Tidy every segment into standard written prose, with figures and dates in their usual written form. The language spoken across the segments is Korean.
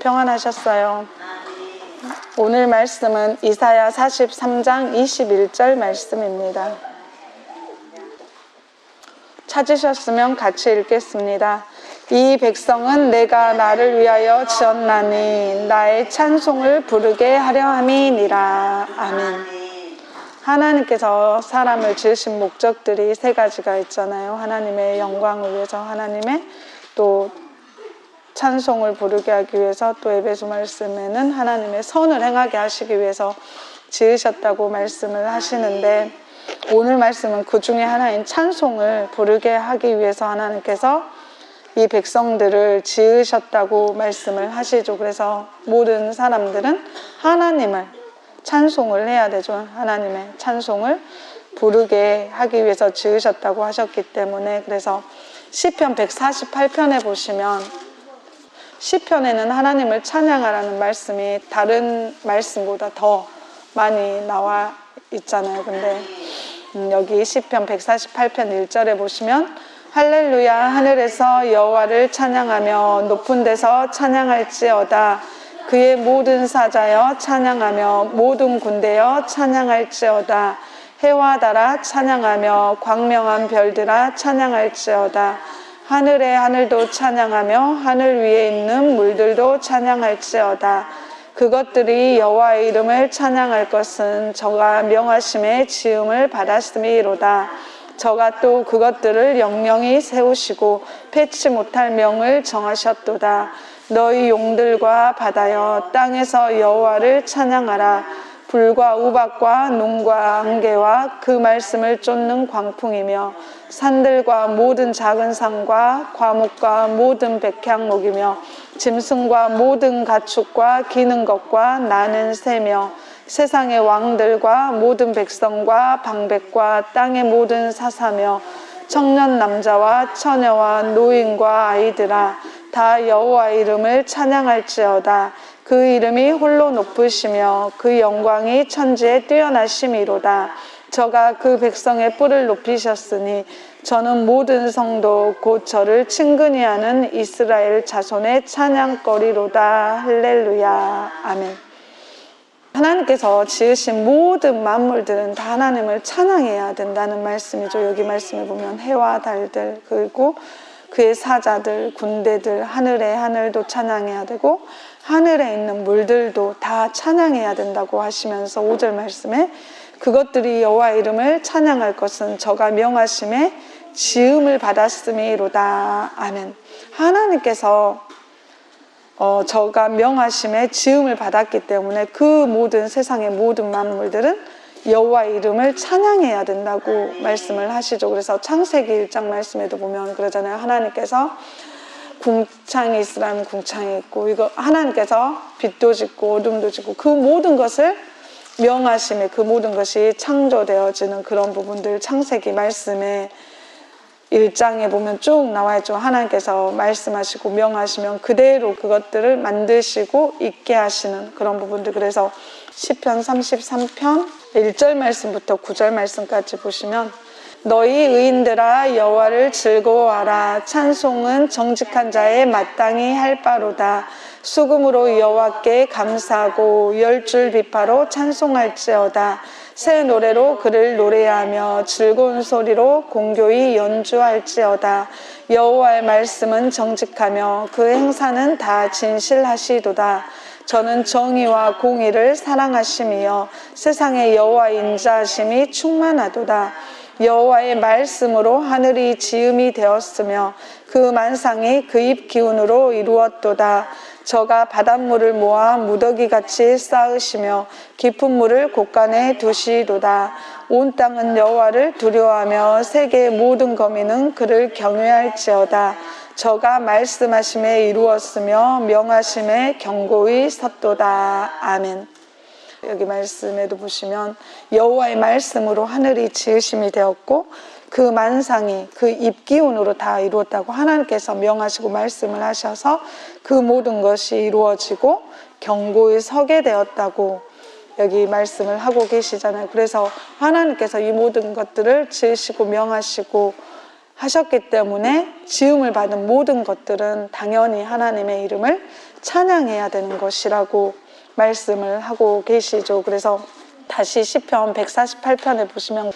평안하셨어요. 오늘 말씀은 이사야 43장 21절 말씀입니다. 찾으셨으면 같이 읽겠습니다. 이 백성은 내가 나를 위하여 지었나니 나의 찬송을 부르게 하려 함이니라. 아멘. 하나님께서 사람을 지으신 목적들이 세 가지가 있잖아요. 하나님의 영광을 위해서, 하나님의 또 찬송을 부르게 하기 위해서, 또 에베소 말씀에는 하나님의 선을 행하게 하시기 위해서 지으셨다고 말씀을 하시는데, 오늘 말씀은 그 중에 하나인 찬송을 부르게 하기 위해서 하나님께서 이 백성들을 지으셨다고 말씀을 하시죠. 그래서 모든 사람들은 하나님을 찬송을 해야 되죠. 하나님의 찬송을 부르게 하기 위해서 지으셨다고 하셨기 때문에, 그래서 시편 148편에 보시면 시편에는 하나님을 찬양하라는 말씀이 다른 말씀보다 더 많이 나와 있잖아요. 근데 여기 시편 148편 1절에 보시면 할렐루야, 하늘에서 여호와를 찬양하며 높은 데서 찬양할지어다. 그의 모든 사자여 찬양하며 모든 군대여 찬양할지어다. 해와 달아 찬양하며 광명한 별들아 찬양할지어다. 하늘의 하늘도 찬양하며 하늘 위에 있는 물들도 찬양할지어다. 그것들이 여호와의 이름을 찬양할 것은 저가 명하심에 지음을 받았음이로다. 저가 또 그것들을 영영히 세우시고 패치 못할 명을 정하셨도다. 너희 용들과 바다여 땅에서 여호와를 찬양하라. 불과 우박과 눈과 안개와 그 말씀을 쫓는 광풍이며 산들과 모든 작은 산과 과목과 모든 백향목이며 짐승과 모든 가축과 기는 것과 나는 새며 세상의 왕들과 모든 백성과 방백과 땅의 모든 사사며 청년 남자와 처녀와 노인과 아이들아 다 여호와의 이름을 찬양할지어다. 그 이름이 홀로 높으시며 그 영광이 천지에 뛰어나심이로다. 저가 그 백성의 뿔을 높이셨으니 저는 모든 성도 곧 저를 친근히 하는 이스라엘 자손의 찬양거리로다. 할렐루야. 아멘. 하나님께서 지으신 모든 만물들은 다 하나님을 찬양해야 된다는 말씀이죠. 여기 말씀에 보면 해와 달들, 그리고 그의 사자들, 군대들, 하늘의 하늘도 찬양해야 되고 하늘에 있는 물들도 다 찬양해야 된다고 하시면서 5절 말씀에 그것들이 여호와 이름을 찬양할 것은 저가 명하심에 지음을 받았음이로다. 아멘. 하나님께서 저가 명하심에 지음을 받았기 때문에 그 모든 세상의 모든 만물들은 여호와의 이름을 찬양해야 된다고 말씀을 하시죠. 그래서 창세기 1장 말씀에도 보면 그러잖아요. 하나님께서 궁창이 있으라면 궁창이 있고, 이거 하나님께서 빛도 짓고 어둠도 짓고 그 모든 것을 명하심에 그 모든 것이 창조되어지는 그런 부분들 창세기 말씀에 1장에 보면 쭉 나와 있죠. 하나님께서 말씀하시고 명하시면 그대로 그것들을 만드시고 있게 하시는 그런 부분들. 그래서 시편 33편 1절 말씀부터 9절 말씀까지 보시면 너희 의인들아 여호와를 즐거워하라. 찬송은 정직한 자의 마땅히 할 바로다. 수금으로 여호와께 감사하고 10줄 비파로 찬송할지어다. 새 노래로 그를 노래하며 즐거운 소리로 공교히 연주할지어다. 여호와의 말씀은 정직하며 그 행사는 다 진실하시도다. 저는 정의와 공의를 사랑하심이여 세상에 여호와의 인자하심이 충만하도다. 여호와의 말씀으로 하늘이 지음이 되었으며 그 만상이 그 입 기운으로 이루었도다. 저가 바닷물을 모아 무더기같이 쌓으시며 깊은 물을 곳간에 두시도다. 온 땅은 여호와를 두려워하며 세계의 모든 거민은 그를 경외할지어다. 저가 말씀하심에 이루었으며 명하심에 견고히 섰도다. 아멘. 여기 말씀에도 보시면 여호와의 말씀으로 하늘이 지으심이 되었고 그 만상이 그 입기운으로 다 이루었다고 하나님께서 명하시고 말씀을 하셔서 그 모든 것이 이루어지고 견고히 서게 되었다고 여기 말씀을 하고 계시잖아요. 그래서 하나님께서 이 모든 것들을 지으시고 명하시고 하셨기 때문에 지음을 받은 모든 것들은 당연히 하나님의 이름을 찬양해야 되는 것이라고 말씀을 하고 계시죠. 그래서 다시 시편 148편에 보시면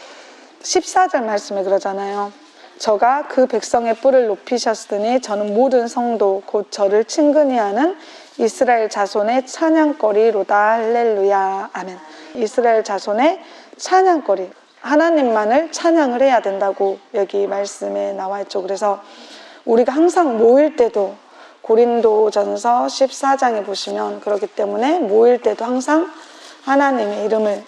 14절 말씀에 그러잖아요. 저가 그 백성의 뿔을 높이셨으니 저는 모든 성도 곧 저를 친근히 하는 이스라엘 자손의 찬양거리로다. 할렐루야. 아멘. 이스라엘 자손의 찬양거리, 하나님만을 찬양을 해야 된다고 여기 말씀에 나와 있죠. 그래서 우리가 항상 모일 때도 고린도전서 14장에 보시면 그렇기 때문에 모일 때도 항상 하나님의 이름을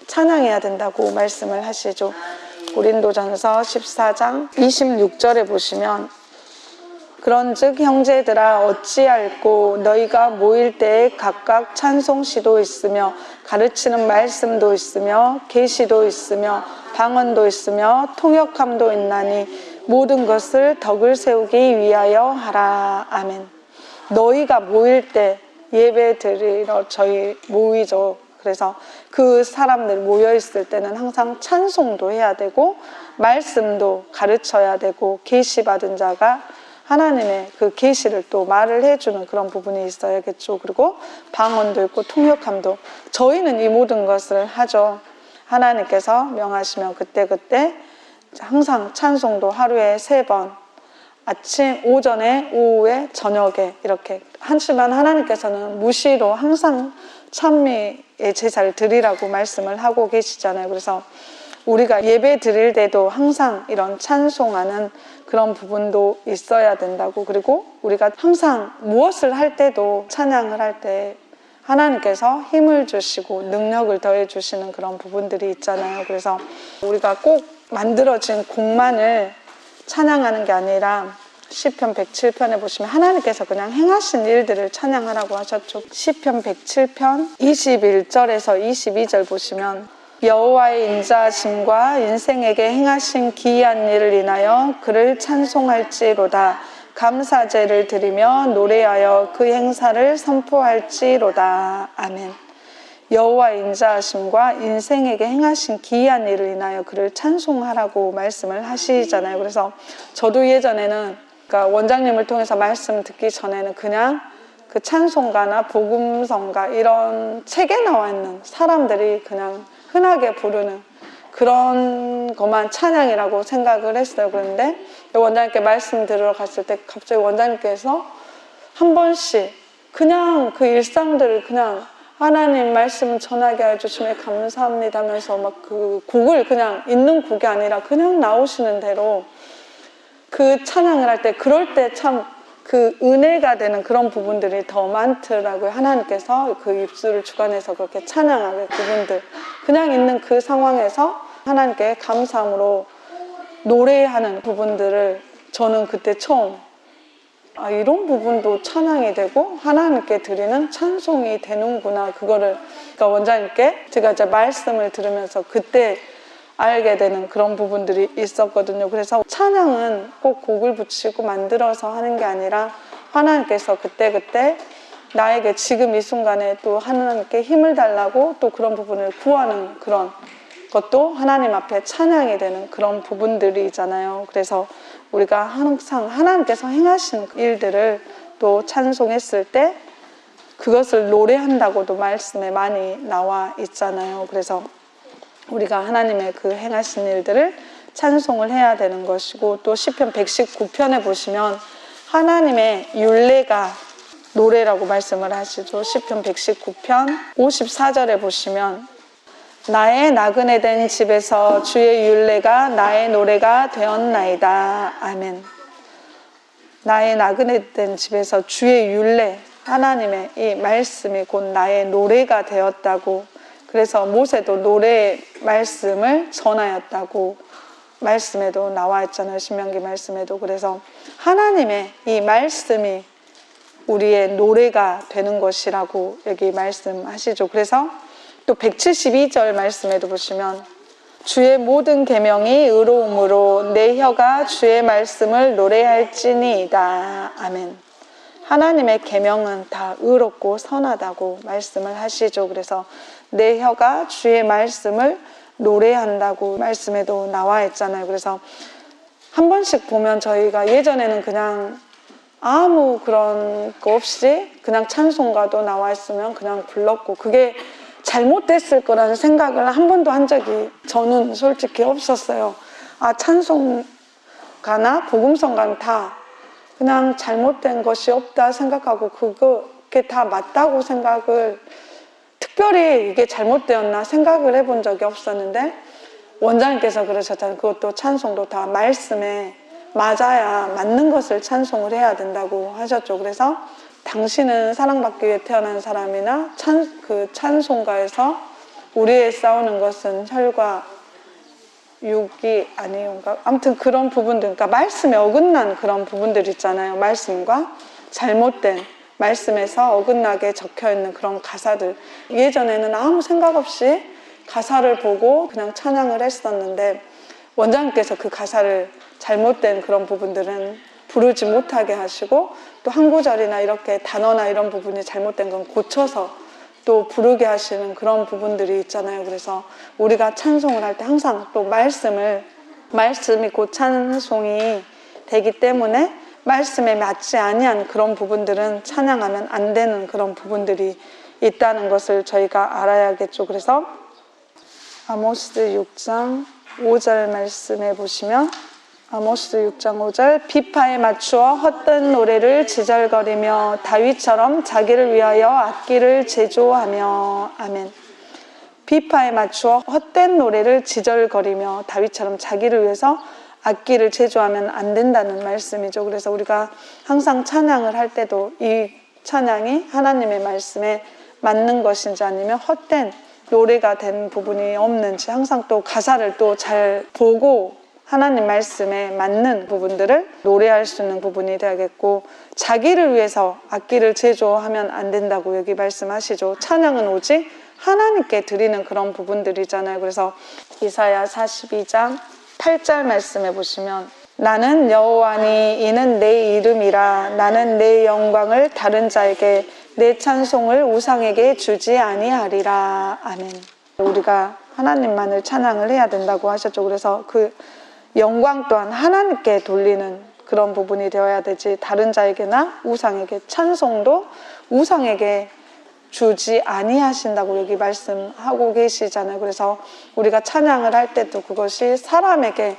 찬양해야 된다고 말씀을 하시죠. 고린도전서 14장 26절에 보시면 그런즉 형제들아 어찌할꼬 너희가 모일 때에 각각 찬송시도 있으며 가르치는 말씀도 있으며 계시도 있으며 방언도 있으며 통역함도 있나니 모든 것을 덕을 세우기 위하여 하라. 아멘. 너희가 모일 때 예배 드리러 저희 모이죠. 그래서 그 사람들 모여있을 때는 항상 찬송도 해야 되고 말씀도 가르쳐야 되고 계시받은 자가 하나님의 그 계시를 또 말을 해주는 그런 부분이 있어야겠죠. 그리고 방언도 있고 통역함도, 저희는 이 모든 것을 하죠. 하나님께서 명하시면 그때그때 항상 찬송도 하루에 3번, 아침, 오전에, 오후에, 저녁에 이렇게 하지만 하나님께서는 무시로 항상 찬미의 제사를 드리라고 말씀을 하고 계시잖아요. 그래서 우리가 예배 드릴 때도 항상 이런 찬송하는 그런 부분도 있어야 된다고, 그리고 우리가 항상 무엇을 할 때도 찬양을 할 때 하나님께서 힘을 주시고 능력을 더해 주시는 그런 부분들이 있잖아요. 그래서 우리가 꼭 만들어진 곡만을 찬양하는 게 아니라 시편 107편에 보시면 하나님께서 그냥 행하신 일들을 찬양하라고 하셨죠. 시편 107편 21절에서 22절 보시면 여호와의 인자하심과 인생에게 행하신 기이한 일을 인하여 그를 찬송할지로다. 감사제를 드리며 노래하여 그 행사를 선포할지로다. 아멘. 여호와의 인자하심과 인생에게 행하신 기이한 일을 인하여 그를 찬송하라고 말씀을 하시잖아요. 그래서 저도 예전에는 그러니까 원장님을 통해서 말씀 듣기 전에는 그냥 그 찬송가나 복음성가 이런 책에 나와 있는 사람들이 그냥 흔하게 부르는 그런 것만 찬양이라고 생각을 했어요. 그런데 원장님께 말씀 들으러 갔을 때 갑자기 원장님께서 한 번씩 그냥 그 일상들을 그냥 하나님 말씀 전하게 해주시면 감사합니다 하면서 막 그 곡을 그냥 있는 곡이 아니라 그냥 나오시는 대로 그 찬양을 할 때 그럴 때 참 그 은혜가 되는 그런 부분들이 더 많더라고요. 하나님께서 그 입술을 주관해서 그렇게 찬양하게 그분들 그냥 있는 그 상황에서 하나님께 감사함으로 노래하는 부분들을 저는 그때 처음 이런 부분도 찬양이 되고 하나님께 드리는 찬송이 되는구나. 그거를 그러니까 원장님께 제가 이제 말씀을 들으면서 그때 알게 되는 그런 부분들이 있었거든요. 그래서 찬양은 꼭 곡을 붙이고 만들어서 하는 게 아니라 하나님께서 그때그때 나에게 지금 이 순간에 또 하나님께 힘을 달라고 또 그런 부분을 구하는 그런 것도 하나님 앞에 찬양이 되는 그런 부분들이잖아요. 그래서 우리가 항상 하나님께서 행하신 일들을 또 찬송했을 때 그것을 노래한다고도 말씀에 많이 나와 있잖아요. 그래서 우리가 하나님의 그 행하신 일들을 찬송을 해야 되는 것이고, 또 시편 119편에 보시면 하나님의 율례가 노래라고 말씀을 하시죠. 시편 119편 54절에 보시면 나의 나그네 된 집에서 주의 율례가 나의 노래가 되었나이다. 아멘. 나의 나그네 된 집에서 주의 율례, 하나님의 이 말씀이 곧 나의 노래가 되었다고. 그래서 모세도 노래 말씀을 전하였다고 말씀에도 나와 있잖아요. 신명기 말씀에도. 그래서 하나님의 이 말씀이 우리의 노래가 되는 것이라고 여기 말씀하시죠. 그래서 또 172절 말씀에도 보시면 주의 모든 계명이 의로움으로 내 혀가 주의 말씀을 노래할지니이다. 아멘. 하나님의 계명은 다 의롭고 선하다고 말씀을 하시죠. 그래서 내 혀가 주의 말씀을 노래한다고 말씀에도 나와 있잖아요. 그래서 한 번씩 보면 저희가 예전에는 그냥 아무 그런 거 없이 그냥 찬송가도 나와 있으면 그냥 불렀고, 그게 잘못됐을 거라는 생각을 한 번도 한 적이 저는 솔직히 없었어요. 아, 찬송가나 복음성가는 다 그냥 잘못된 것이 없다 생각하고 그게 다 맞다고 생각을, 특별히 이게 잘못되었나 생각을 해본 적이 없었는데, 원장님께서 그러셨잖아요. 그것도 찬송도 다 말씀에 맞아야 맞는 것을 찬송을 해야 된다고 하셨죠. 그래서 당신은 사랑받기 위해 태어난 사람이나 그 찬송가에서 우리의 싸우는 것은 혈과 육이 아니온가, 아무튼 그런 부분들, 그러니까 말씀에 어긋난 그런 부분들 있잖아요. 말씀과 잘못된 말씀에서 어긋나게 적혀있는 그런 가사들, 예전에는 아무 생각 없이 가사를 보고 그냥 찬양을 했었는데, 원장님께서 그 가사를 잘못된 그런 부분들은 부르지 못하게 하시고, 또 한 구절이나 이렇게 단어나 이런 부분이 잘못된 건 고쳐서 또 부르게 하시는 그런 부분들이 있잖아요. 그래서 우리가 찬송을 할 때 항상 또 말씀이 곧 찬송이 되기 때문에 말씀에 맞지 아니한 그런 부분들은 찬양하면 안 되는 그런 부분들이 있다는 것을 저희가 알아야겠죠. 그래서 아모스 6장 5절 말씀해 보시면, 아모스 6장 5절, 비파에 맞추어 헛된 노래를 지절거리며 다윗처럼 자기를 위하여 악기를 제조하며. 아멘. 비파에 맞추어 헛된 노래를 지절거리며 다윗처럼 자기를 위해서 악기를 제조하면 안 된다는 말씀이죠. 그래서 우리가 항상 찬양을 할 때도 이 찬양이 하나님의 말씀에 맞는 것인지 아니면 헛된 노래가 된 부분이 없는지 항상 또 가사를 또 잘 보고 하나님 말씀에 맞는 부분들을 노래할 수 있는 부분이 되야겠고, 자기를 위해서 악기를 제조하면 안 된다고 여기 말씀하시죠. 찬양은 오직 하나님께 드리는 그런 부분들이잖아요. 그래서 이사야 42장 8절 말씀해 보시면, 나는 여호와니 이는 내 이름이라. 나는 내 영광을 다른 자에게 내 찬송을 우상에게 주지 아니하리라. 아멘. 우리가 하나님만을 찬양을 해야 된다고 하셨죠. 그래서 그 영광 또한 하나님께 돌리는 그런 부분이 되어야 되지, 다른 자에게나 우상에게, 찬송도 우상에게 주지 아니하신다고 여기 말씀하고 계시잖아요. 그래서 우리가 찬양을 할 때도 그것이 사람에게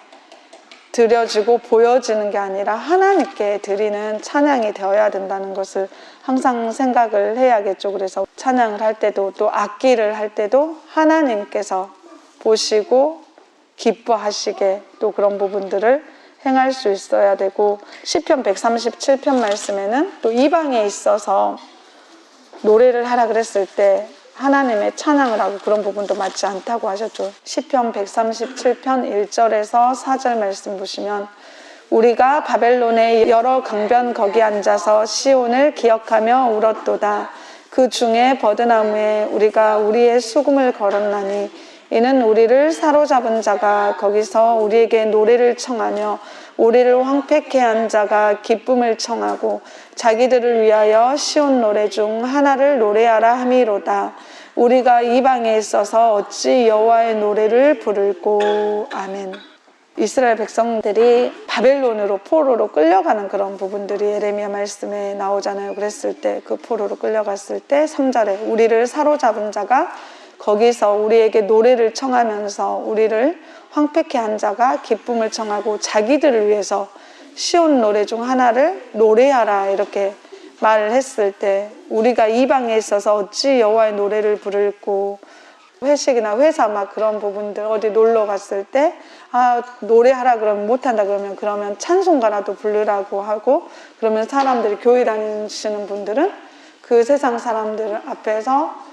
드려지고 보여지는 게 아니라 하나님께 드리는 찬양이 되어야 된다는 것을 항상 생각을 해야겠죠. 그래서 찬양을 할 때도 또 악기를 할 때도 하나님께서 보시고 기뻐하시게 또 그런 부분들을 행할 수 있어야 되고, 시편 137편 말씀에는 또 이방에 있어서 노래를 하라 그랬을 때 하나님의 찬양을 하고 그런 부분도 맞지 않다고 하셨죠. 시편 137편 1절에서 4절 말씀 보시면, 우리가 바벨론의 여러 강변 거기 앉아서 시온을 기억하며 울었도다. 그 중에 버드나무에 우리가 우리의 수금을 걸었나니 이는 우리를 사로잡은 자가 거기서 우리에게 노래를 청하며 우리를 황폐케 한 자가 기쁨을 청하고 자기들을 위하여 시온 노래 중 하나를 노래하라 함이로다. 우리가 이방에 있어서 어찌 여호와의 노래를 부를꼬. 아멘. 이스라엘 백성들이 바벨론으로 포로로 끌려가는 그런 부분들이 예레미야 말씀에 나오잖아요. 그랬을 때 그 포로로 끌려갔을 때 3절에 우리를 사로잡은 자가 거기서 우리에게 노래를 청하면서 우리를 황폐케 한 자가 기쁨을 청하고 자기들을 위해서 시온 노래 중 하나를 노래하라 이렇게 말을 했을 때, 우리가 이방에 있어서 어찌 여호와의 노래를 부를꼬. 회식이나 회사 막 그런 부분들, 어디 놀러 갔을 때 노래하라 그러면 못한다 그러면 찬송가라도 부르라고 하고, 그러면 사람들이 교회 다니시는 분들은 그 세상 사람들 앞에서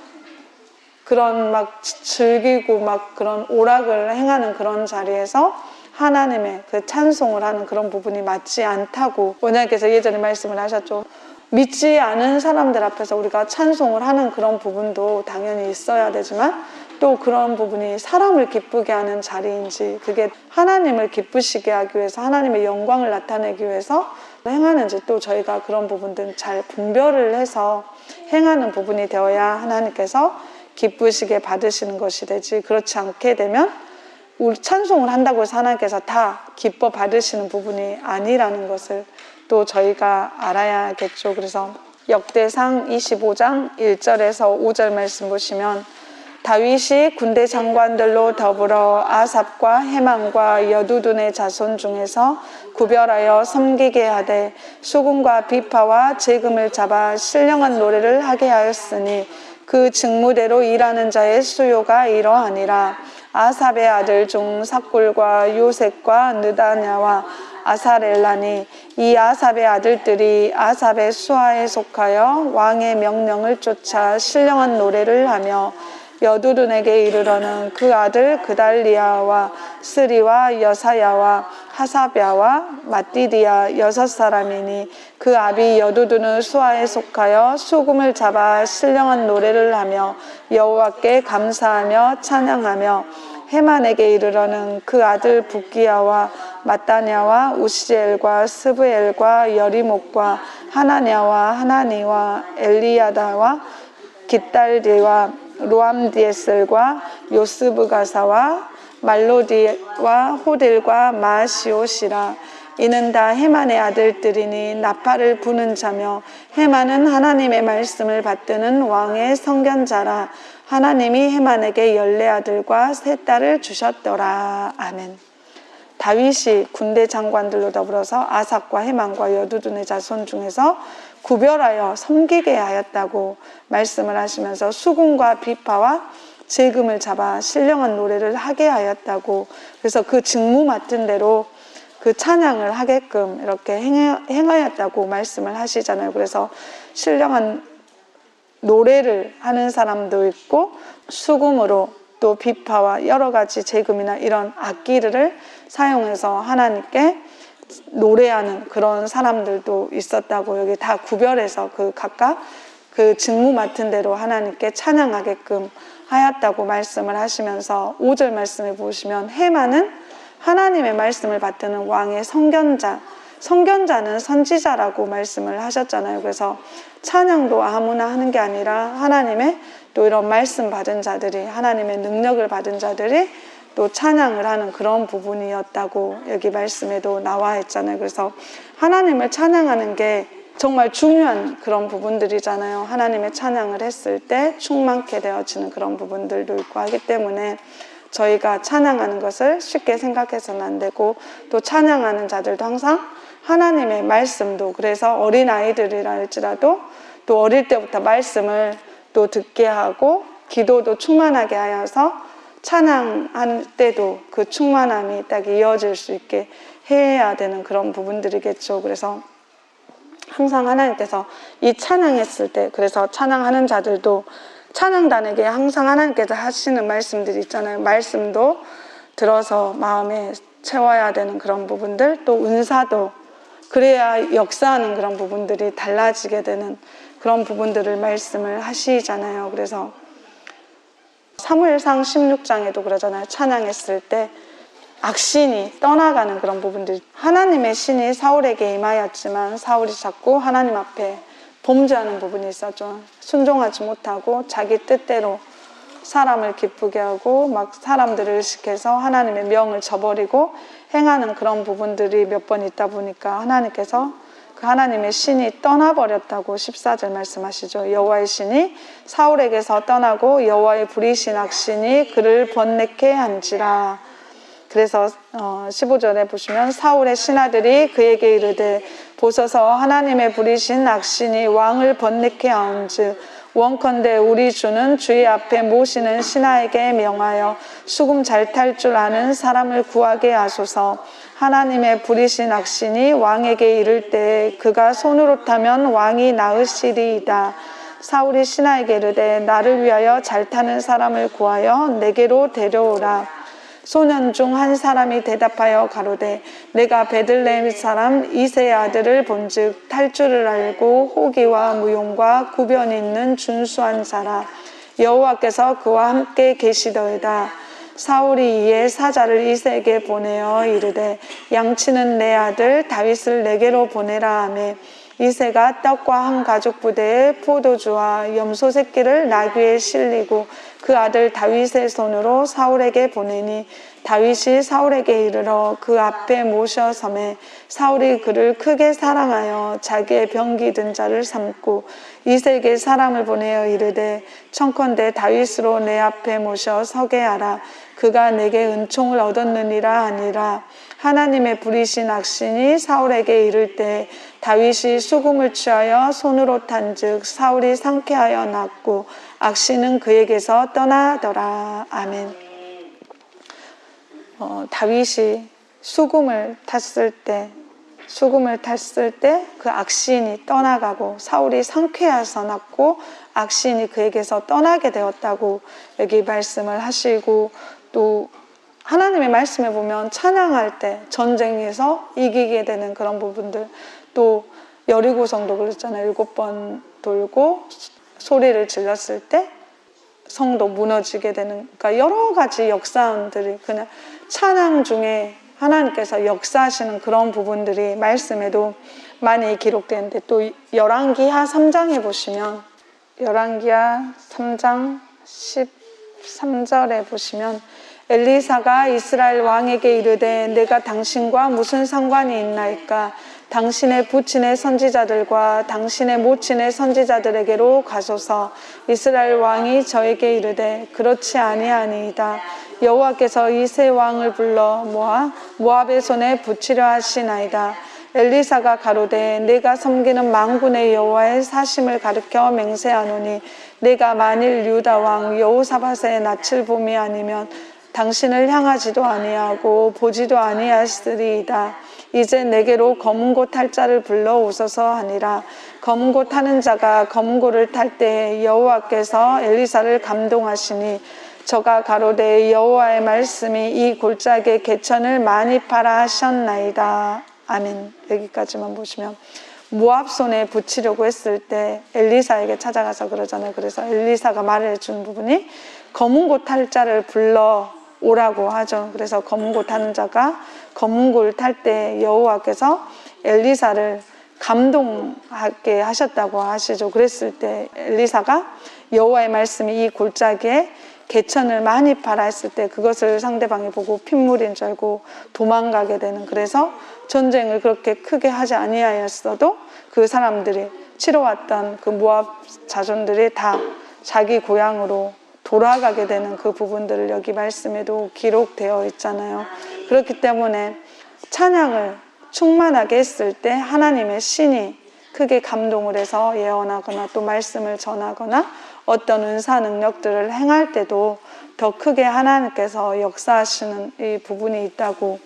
그런 막 즐기고 막 그런 오락을 행하는 그런 자리에서 하나님의 그 찬송을 하는 그런 부분이 맞지 않다고 원장님께서 예전에 말씀을 하셨죠. 믿지 않은 사람들 앞에서 우리가 찬송을 하는 그런 부분도 당연히 있어야 되지만, 또 그런 부분이 사람을 기쁘게 하는 자리인지, 그게 하나님을 기쁘시게 하기 위해서 하나님의 영광을 나타내기 위해서 행하는지, 또 저희가 그런 부분들은 잘 분별을 해서 행하는 부분이 되어야 하나님께서 기쁘시게 받으시는 것이 되지, 그렇지 않게 되면 우리 찬송을 한다고 해서 하나님께서 다 기뻐 받으시는 부분이 아니라는 것을 또 저희가 알아야겠죠. 그래서 역대상 25장 1절에서 5절 말씀 보시면 다윗이 군대 장관들로 더불어 아삽과 헤만과 여두둔의 자손 중에서 구별하여 섬기게 하되 수금과 비파와 재금을 잡아 신령한 노래를 하게 하였으니 그 직무대로 일하는 자의 수요가 이러하니라. 아삽의 아들 중 삭굴과 요셉과 느다냐와 아사렐라니 이 아삽의 아들들이 아삽의 수하에 속하여 왕의 명령을 쫓아 신령한 노래를 하며 여두둔에게 이르러는 그 아들 그달리아와 스리와 여사야와 하사랴와 마띠디아 6사람이니 그 아비 여두둔은 수하에 속하여 수금을 잡아 신령한 노래를 하며 여호와께 감사하며 찬양하며 헤만에게 이르러는 그 아들 붓기야와 마따냐와 우시엘과 스브엘과 여리목과 하나냐와 하나니와 엘리야다와 깃달디와 로암디에셀과 요스브가사와 말로디와 호딜과 마시옷이라. 이는 다 헤만의 아들들이니 나팔을 부는 자며 헤만은 하나님의 말씀을 받드는 왕의 선견자라. 하나님이 헤만에게 14아들과 3딸을 주셨더라. 아멘. 다윗이 군대 장관들로 더불어서 아삽과 헤만과 여두둔의 자손 중에서 구별하여 섬기게 하였다고 말씀을 하시면서 수금과 비파와 재금을 잡아 신령한 노래를 하게 하였다고, 그래서 그 직무 맡은 대로 그 찬양을 하게끔 이렇게 행하였다고 말씀을 하시잖아요. 그래서 신령한 노래를 하는 사람도 있고 수금으로 또 비파와 여러 가지 재금이나 이런 악기를 사용해서 하나님께 노래하는 그런 사람들도 있었다고, 여기 다 구별해서 그 각각 그 직무 맡은 대로 하나님께 찬양하게끔 하였다고 말씀을 하시면서 5절 말씀에 보시면 헤만은 하나님의 말씀을 받드는 왕의 선견자, 선견자는 선지자라고 말씀을 하셨잖아요. 그래서 찬양도 아무나 하는 게 아니라 하나님의 또 이런 말씀 받은 자들이, 하나님의 능력을 받은 자들이 또 찬양을 하는 그런 부분이었다고 여기 말씀에도 나와 있잖아요. 그래서 하나님을 찬양하는 게 정말 중요한 그런 부분들이잖아요. 하나님의 찬양을 했을 때 충만케 되어지는 그런 부분들도 있고 하기 때문에 저희가 찬양하는 것을 쉽게 생각해서는 안 되고, 또 찬양하는 자들도 항상 하나님의 말씀도, 그래서 어린아이들이라 할지라도 또 어릴 때부터 말씀을 또 듣게 하고 기도도 충만하게 하여서 찬양할 때도 그 충만함이 딱 이어질 수 있게 해야 되는 그런 부분들이겠죠. 그래서 항상 하나님께서 이 찬양했을 때, 그래서 찬양하는 자들도 찬양단에게 항상 하나님께서 하시는 말씀들이 있잖아요. 말씀도 들어서 마음에 채워야 되는 그런 부분들, 또 은사도, 그래야 역사하는 그런 부분들이 달라지게 되는 그런 부분들을 말씀을 하시잖아요. 그래서 사무엘상 16장에도 그러잖아요. 찬양했을 때 악신이 떠나가는 그런 부분들, 하나님의 신이 사울에게 임하였지만 사울이 자꾸 하나님 앞에 범죄하는 부분이 있었죠. 순종하지 못하고 자기 뜻대로 사람을 기쁘게 하고 막 사람들을 의식해서 하나님의 명을 저버리고 행하는 그런 부분들이 몇 번 있다 보니까 하나님께서 그 하나님의 신이 떠나버렸다고 14절 말씀하시죠. 여호와의 신이 사울에게서 떠나고 여호와의 부리신 악신이 그를 번뇌케 한지라. 그래서 15절에 보시면 사울의 신하들이 그에게 이르되 보소서 하나님의 부리신 악신이 왕을 번뇌케 하온즉 원컨대 우리 주는 주의 앞에 모시는 신하에게 명하여 수금 잘 탈 줄 아는 사람을 구하게 하소서. 하나님의 부리신 악신이 왕에게 이를 때 그가 손으로 타면 왕이 나으시리이다. 사울이 신하에게 이르되 나를 위하여 잘 타는 사람을 구하여 내게로 데려오라. 소년 중 한 사람이 대답하여 가로되 내가 베들레헴 사람 이새의 아들을 본즉 탈 줄을 알고 호기와 무용과 구변이 있는 준수한 자라. 여호와께서 그와 함께 계시더이다. 사울이 이에 사자를 이새에게 보내어 이르되 양치는 내 아들 다윗을 내게로 보내라 하매 이새가 떡과 한 가죽 부대에 포도주와 염소 새끼를 나귀에 실리고 그 아들 다윗의 손으로 사울에게 보내니 다윗이 사울에게 이르러 그 앞에 모셔 섬에 사울이 그를 크게 사랑하여 자기의 병기 든 자를 삼고 이새에게 사람을 보내어 이르되 청컨대 다윗으로 내 앞에 모셔 서게 하라. 그가 내게 은총을 얻었느니라 하니라. 하나님의 부리신 악신이 사울에게 이를 때 다윗이 수금을 취하여 손으로 탄즉 사울이 상쾌하여 낫고 악신은 그에게서 떠나더라. 아멘. 다윗이 수금을 탔을 때 그 악신이 떠나가고 사울이 상쾌해서 낫고 악신이 그에게서 떠나게 되었다고 여기 말씀을 하시고, 또 하나님의 말씀에 보면 찬양할 때 전쟁에서 이기게 되는 그런 부분들, 또 여리고성도 그랬잖아요. 7번 돌고 소리를 질렀을 때 성도 무너지게 되는, 그러니까 여러 가지 역사들이 그냥 찬양 중에 하나님께서 역사하시는 그런 부분들이 말씀에도 많이 기록되는데, 또 열왕기하 3장에 보시면, 열왕기하 3장 13절에 보시면 엘리사가 이스라엘 왕에게 이르되 내가 당신과 무슨 상관이 있나이까? 당신의 부친의 선지자들과 당신의 모친의 선지자들에게로 가소서. 이스라엘 왕이 저에게 이르되 그렇지 아니하니이다. 여호와께서 이새 왕을 불러 모압의 손에 붙이려 하시나이다. 엘리사가 가로되 내가 섬기는 만군의 여호와의 사심을 가르켜 맹세하노니 내가 만일 유다 왕 여호사밧의 낯을 봄이 아니면 당신을 향하지도 아니하고 보지도 아니하시리이다. 이제 내게로 검은 고 탈 자를 불러 오소서 하니라. 검은 고 타는 자가 검은 고를 탈 때에 여호와께서 엘리사를 감동하시니 저가 가로되 여호와의 말씀이 이 골짜기에 개천을 많이 팔아 하셨나이다. 아멘. 여기까지만 보시면 모압 손에 붙이려고 했을 때 엘리사에게 찾아가서 그러잖아요. 그래서 엘리사가 말을 해주는 부분이 검은 고 탈 자를 불러 오라고 하죠. 그래서 검은 고 타는 자가 검은 고를 탈 때 여호와께서 엘리사를 감동하게 하셨다고 하시죠. 그랬을 때 엘리사가 여호와의 말씀이 이 골짜기에 개천을 많이 팔아 했을 때 그것을 상대방이 보고 핏물인 줄 알고 도망가게 되는, 그래서 전쟁을 그렇게 크게 하지 아니하였어도 그 사람들이 치러왔던 그 모압 자손들이 다 자기 고향으로 돌아가게 되는 그 부분들을 여기 말씀에도 기록되어 있잖아요. 그렇기 때문에 찬양을 충만하게 했을 때 하나님의 신이 크게 감동을 해서 예언하거나 또 말씀을 전하거나 어떤 은사 능력들을 행할 때도 더 크게 하나님께서 역사하시는 이 부분이 있다고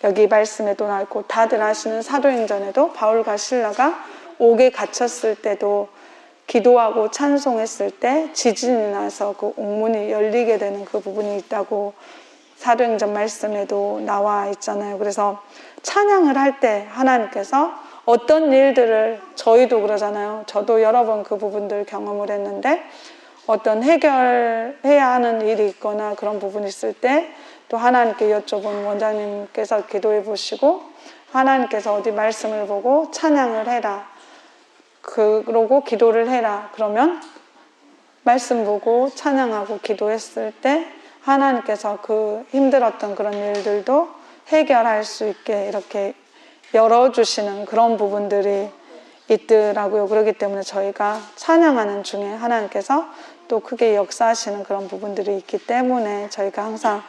여기 말씀에도 나있고, 다들 아시는 사도행전에도 바울과 실라가 옥에 갇혔을 때도 기도하고 찬송했을 때 지진이 나서 그 옥문이 열리게 되는 그 부분이 있다고 사도행전 말씀에도 나와 있잖아요. 그래서 찬양을 할 때 하나님께서 어떤 일들을, 저희도 그러잖아요. 저도 여러 번 그 부분들 경험을 했는데, 어떤 해결해야 하는 일이 있거나 그런 부분이 있을 때 또 하나님께 여쭤본 원장님께서 기도해 보시고 하나님께서 어디 말씀을 보고 찬양을 해라, 그러고 기도를 해라, 그러면 말씀 보고 찬양하고 기도했을 때 하나님께서 그 힘들었던 그런 일들도 해결할 수 있게 이렇게 열어주시는 그런 부분들이 있더라고요. 그렇기 때문에 저희가 찬양하는 중에 하나님께서 또 크게 역사하시는 그런 부분들이 있기 때문에 저희가 항상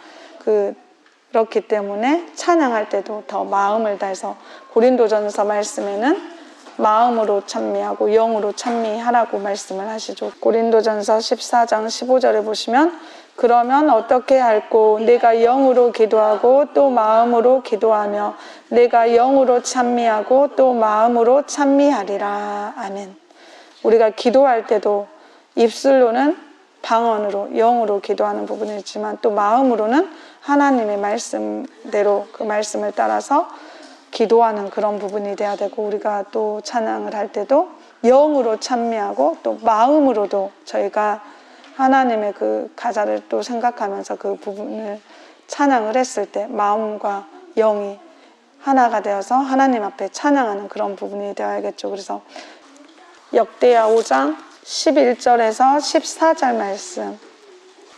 그렇기 때문에 찬양할 때도 더 마음을 다해서, 고린도전서 말씀에는 마음으로 찬미하고 영으로 찬미하라고 말씀을 하시죠. 고린도전서 14장 15절에 보시면 그러면 어떻게 할꼬? 내가 영으로 기도하고 또 마음으로 기도하며 내가 영으로 찬미하고 또 마음으로 찬미하리라. 아멘. 우리가 기도할 때도 입술로는 방언으로 영으로 기도하는 부분이 있지만 또 마음으로는 하나님의 말씀대로 그 말씀을 따라서 기도하는 그런 부분이 돼야 되고, 우리가 또 찬양을 할 때도 영으로 찬미하고 또 마음으로도 저희가 하나님의 그 가사를 또 생각하면서 그 부분을 찬양을 했을 때 마음과 영이 하나가 되어서 하나님 앞에 찬양하는 그런 부분이 되어야겠죠. 그래서 역대하 5장 11절에서 14절 말씀,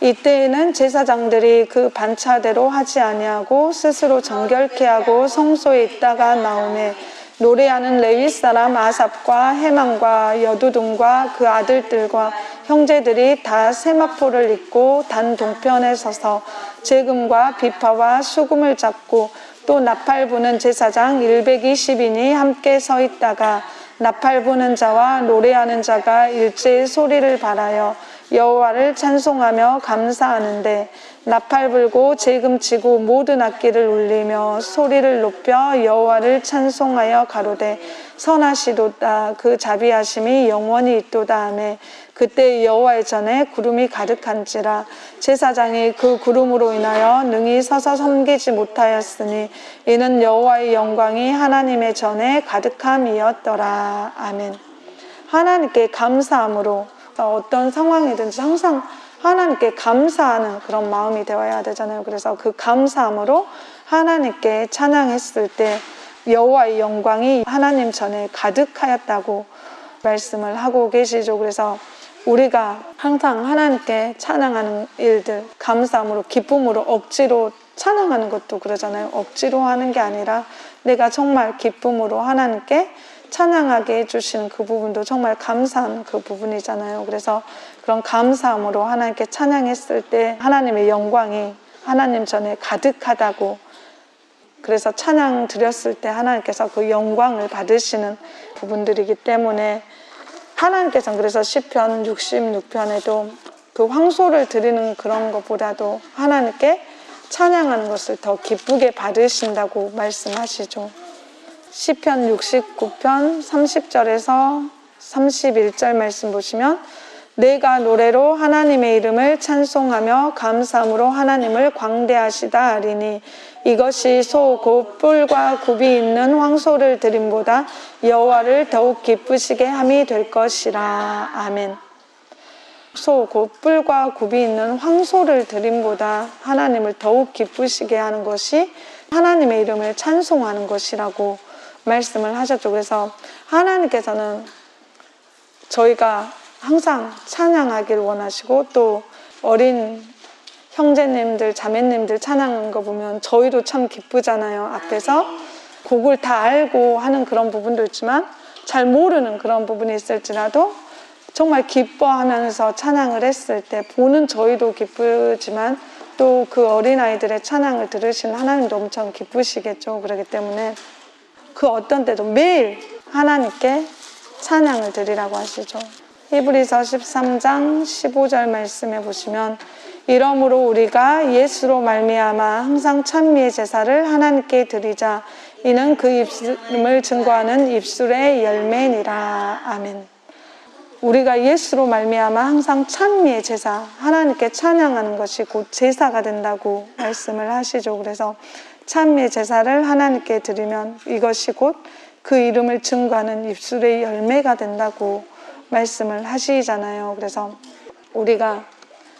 이때에는 제사장들이 그 반차대로 하지 아니하고 스스로 정결케 하고 성소에 있다가 나오매 노래하는 레위 사람 아삽과 헤만과 여두둔과 그 아들들과 형제들이 다 세마포를 입고 단 동편에 서서 재금과 비파와 수금을 잡고 또 나팔 부는 제사장 120인이 함께 서 있다가 나팔 부는 자와 노래하는 자가 일제히 소리를 발하여 여호와를 찬송하며 감사하는데 나팔 불고 재금 치고 모든 악기를 울리며 소리를 높여 여호와를 찬송하여 가로되 선하시도다 그 자비하심이 영원히 있도다 하매 그때 여호와의 전에 구름이 가득한지라 제사장이 그 구름으로 인하여 능히 서서 섬기지 못하였으니 이는 여호와의 영광이 하나님의 전에 가득함이었더라. 아멘. 하나님께 감사함으로 어떤 상황이든지 항상 하나님께 감사하는 그런 마음이 되어야 되잖아요. 그래서 그 감사함으로 하나님께 찬양했을 때 여호와의 영광이 하나님 전에 가득하였다고 말씀을 하고 계시죠. 그래서 우리가 항상 하나님께 찬양하는 일들, 감사함으로 기쁨으로 억지로 찬양하는 것도 그러잖아요. 억지로 하는 게 아니라 내가 정말 기쁨으로 하나님께 찬양하게 해주시는 그 부분도 정말 감사한 그 부분이잖아요. 그래서 그런 감사함으로 하나님께 찬양했을 때 하나님의 영광이 하나님 전에 가득하다고, 그래서 찬양 드렸을 때 하나님께서 그 영광을 받으시는 부분들이기 때문에 하나님께서는 그래서 시편 66편에도 그 황소를 드리는 그런 것보다도 하나님께 찬양하는 것을 더 기쁘게 받으신다고 말씀하시죠. 시편 69편 30절에서 31절 말씀 보시면 내가 노래로 하나님의 이름을 찬송하며 감사함으로 하나님을 광대하시다 하리니 이것이 소 곧 뿔과 굽이 있는 황소를 드림보다 여호와를 더욱 기쁘시게 함이 될 것이라. 아멘. 소 곧 뿔과 굽이 있는 황소를 드림보다 하나님을 더욱 기쁘시게 하는 것이 하나님의 이름을 찬송하는 것이라고 말씀을 하셨죠. 그래서 하나님께서는 저희가 항상 찬양하길 원하시고 또 어린 형제님들, 자매님들 찬양하는 거 보면 저희도 참 기쁘잖아요. 앞에서 곡을 다 알고 하는 그런 부분도 있지만 잘 모르는 그런 부분이 있을지라도 정말 기뻐하면서 찬양을 했을 때 보는 저희도 기쁘지만 또 그 어린아이들의 찬양을 들으시는 하나님도 엄청 기쁘시겠죠. 그렇기 때문에 그 어떤 때도 매일 하나님께 찬양을 드리라고 하시죠. 히브리서 13장 15절 말씀에 보시면 이러므로 우리가 예수로 말미암아 항상 찬미의 제사를 하나님께 드리자. 이는 그 이름을 증거하는 입술의 열매니라. 아멘. 우리가 예수로 말미암아 항상 찬미의 제사, 하나님께 찬양하는 것이 곧 제사가 된다고 말씀을 하시죠. 그래서 찬미의 제사를 하나님께 드리면 이것이 곧 그 이름을 증거하는 입술의 열매가 된다고 말씀을 하시잖아요. 그래서 우리가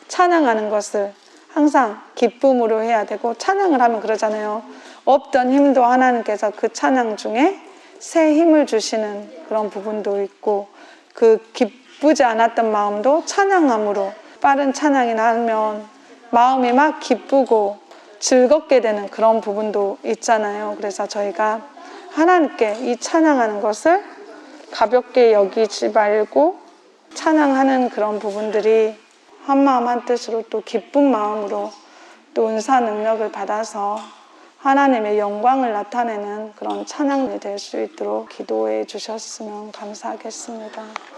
찬양하는 것을 항상 기쁨으로 해야 되고, 찬양을 하면 그러잖아요. 없던 힘도 하나님께서 그 찬양 중에 새 힘을 주시는 그런 부분도 있고, 그 기쁘지 않았던 마음도 찬양함으로 빠른 찬양이 나면 마음이 막 기쁘고 즐겁게 되는 그런 부분도 있잖아요. 그래서 저희가 하나님께 이 찬양하는 것을 가볍게 여기지 말고 찬양하는 그런 부분들이 한마음 한뜻으로 또 기쁜 마음으로 또 은사 능력을 받아서 하나님의 영광을 나타내는 그런 찬양이 될 수 있도록 기도해 주셨으면 감사하겠습니다.